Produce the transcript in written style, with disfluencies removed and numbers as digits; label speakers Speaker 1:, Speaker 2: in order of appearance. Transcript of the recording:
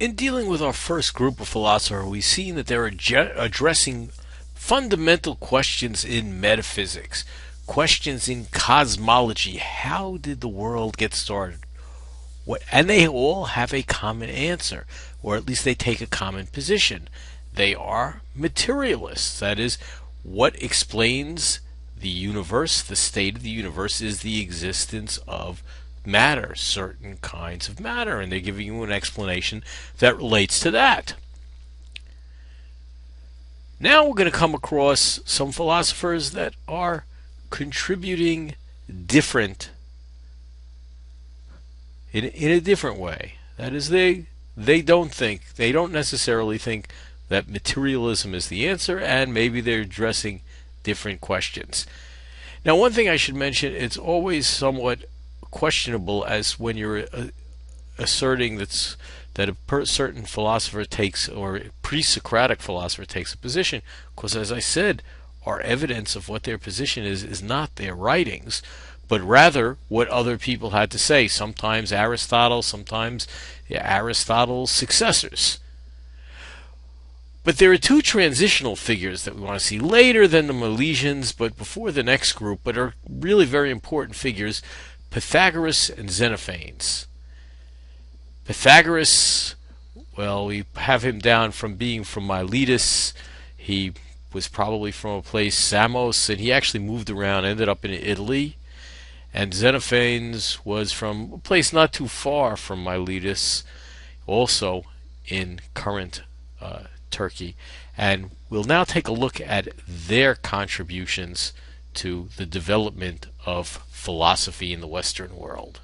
Speaker 1: In dealing with our first group of philosophers, we've seen that they're addressing fundamental questions in metaphysics, questions in cosmology. How did the world get started? And they all have a common answer, or at least they take a common position. They are materialists. That is, what explains the universe, the state of the universe, is the existence of matter, certain kinds of matter, and they're giving you an explanation that relates to that. Now we're going to come across some philosophers that are contributing different in a different way. That is, they don't necessarily think that materialism is the answer, and maybe they're addressing different questions. Now, one thing I should mention, it's always somewhat questionable as when you're asserting that a certain philosopher takes, or a pre-Socratic philosopher takes a position, because as I said, our evidence of what their position is not their writings, but rather what other people had to say. Sometimes Aristotle, sometimes Aristotle's successors. But there are two transitional figures that we want to see later than the Milesians, but before the next group, but are really very important figures: Pythagoras and Xenophanes. Pythagoras, well, we have him down from being from Miletus. He was probably from a place, Samos, and he actually moved around, ended up in Italy. And Xenophanes was from a place not too far from Miletus, also in current Turkey. And we'll now take a look at their contributions to the development of philosophy in the Western world.